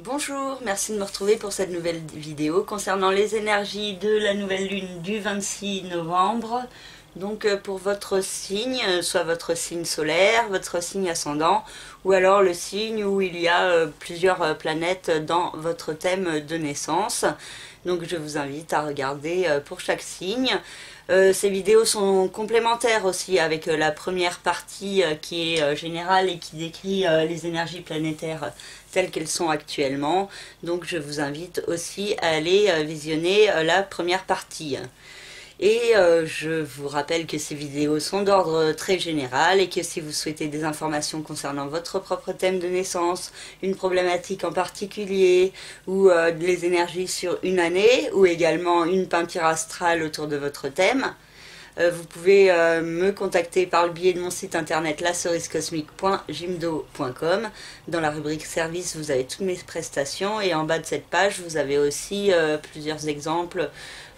Bonjour, merci de me retrouver pour cette nouvelle vidéo concernant les énergies de la nouvelle lune du 26 novembre. Donc pour votre signe, soit votre signe solaire, votre signe ascendant, ou alors le signe où il y a plusieurs planètes dans votre thème de naissance. Donc je vous invite à regarder pour chaque signe. Ces vidéos sont complémentaires aussi avec la première partie qui est générale et qui décrit les énergies planétaires telles qu'elles sont actuellement. Donc je vous invite aussi à aller visionner la première partie. Et je vous rappelle que ces vidéos sont d'ordre très général et que si vous souhaitez des informations concernant votre propre thème de naissance, une problématique en particulier ou les énergies sur une année ou également une peinture astrale autour de votre thème, vous pouvez me contacter par le biais de mon site internet lacerisecosmique.jimdo.com. Dans la rubrique service, vous avez toutes mes prestations et en bas de cette page, vous avez aussi plusieurs exemples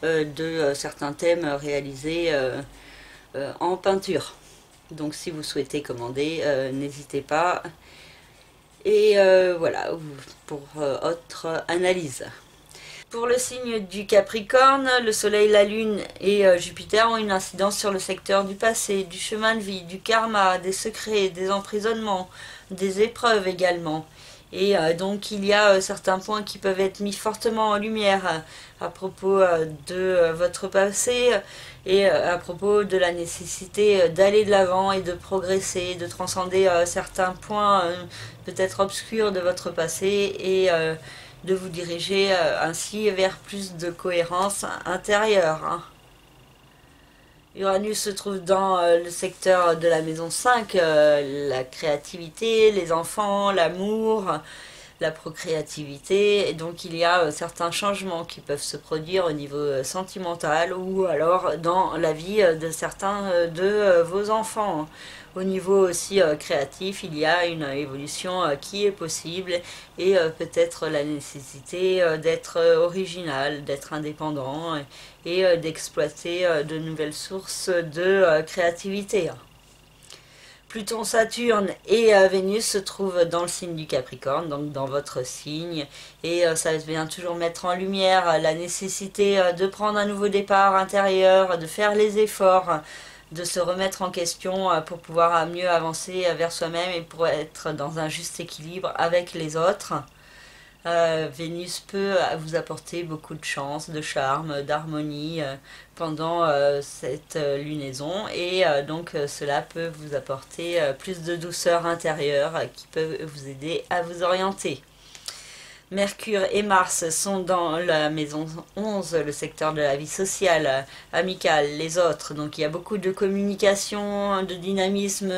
de certains thèmes réalisés en peinture. Donc si vous souhaitez commander, n'hésitez pas. Et voilà, pour autre analyse. Pour le signe du Capricorne, le Soleil, la Lune et Jupiter ont une incidence sur le secteur du passé, du chemin de vie, du karma, des secrets, des emprisonnements, des épreuves également. Et donc il y a certains points qui peuvent être mis fortement en lumière à propos de votre passé et à propos de la nécessité d'aller de l'avant et de progresser, de transcender certains points peut-être obscurs de votre passé et de vous diriger ainsi vers plus de cohérence intérieure. Uranus se trouve dans le secteur de la maison 5, la créativité, les enfants, l'amour, la procréativité. Et donc il y a certains changements qui peuvent se produire au niveau sentimental ou alors dans la vie de certains de vos enfants. Au niveau aussi créatif, il y a une évolution qui est possible et peut-être la nécessité d'être original, d'être indépendant et d'exploiter de nouvelles sources de créativité. Pluton, Saturne et Vénus se trouvent dans le signe du Capricorne, donc dans votre signe, et ça vient toujours mettre en lumière la nécessité de prendre un nouveau départ intérieur, de faire les efforts, de se remettre en question pour pouvoir mieux avancer vers soi-même et pour être dans un juste équilibre avec les autres. Vénus peut vous apporter beaucoup de chance, de charme, d'harmonie pendant cette lunaison et donc cela peut vous apporter plus de douceur intérieure qui peut vous aider à vous orienter. Mercure et Mars sont dans la maison 11, le secteur de la vie sociale, amicale, les autres. Donc il y a beaucoup de communication, de dynamisme,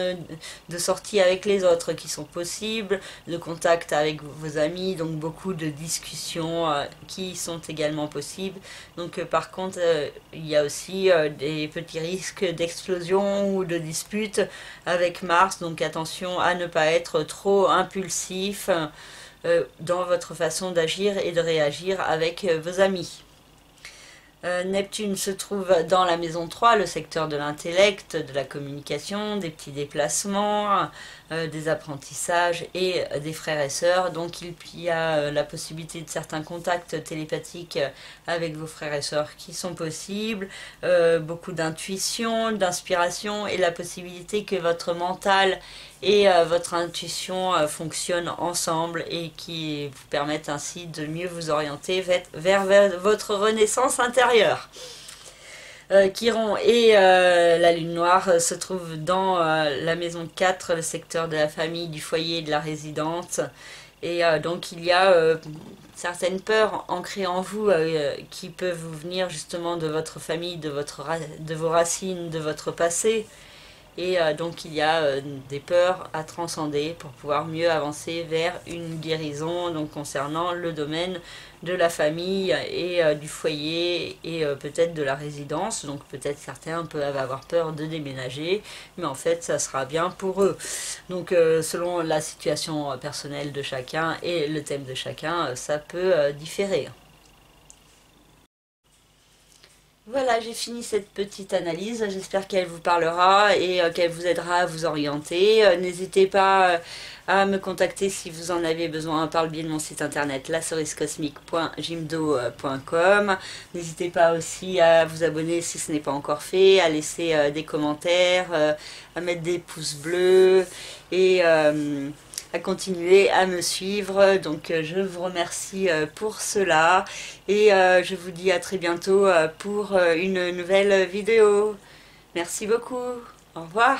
de sortie avec les autres qui sont possibles, de contact avec vos amis, donc beaucoup de discussions qui sont également possibles. Donc par contre, il y a aussi des petits risques d'explosion ou de dispute avec Mars. Donc attention à ne pas être trop impulsif dans votre façon d'agir et de réagir avec vos amis. Neptune se trouve dans la maison 3, le secteur de l'intellect, de la communication, des petits déplacements, des apprentissages et des frères et sœurs. Donc il y a la possibilité de certains contacts télépathiques avec vos frères et sœurs qui sont possibles, beaucoup d'intuition, d'inspiration et la possibilité que votre mental et votre intuition fonctionnent ensemble et qui vous permettent ainsi de mieux vous orienter vers votre renaissance intérieure. Chiron et la lune noire se trouvent dans la maison 4, le secteur de la famille, du foyer et de la résidence. Et donc il y a certaines peurs ancrées en vous qui peuvent vous venir justement de votre famille, de vos racines, de votre passé. Et donc il y a des peurs à transcender pour pouvoir mieux avancer vers une guérison donc concernant le domaine de la famille et du foyer et peut-être de la résidence. Donc peut-être certains peuvent avoir peur de déménager, mais en fait ça sera bien pour eux. Donc selon la situation personnelle de chacun et le thème de chacun, ça peut différer. Voilà, j'ai fini cette petite analyse. J'espère qu'elle vous parlera et qu'elle vous aidera à vous orienter. N'hésitez pas à me contacter si vous en avez besoin par le biais de mon site internet lacerisecosmique.jimdo.com. N'hésitez pas aussi à vous abonner si ce n'est pas encore fait, à laisser des commentaires, à mettre des pouces bleus et à continuer à me suivre. Donc je vous remercie pour cela et je vous dis à très bientôt pour une nouvelle vidéo. Merci beaucoup. Au revoir.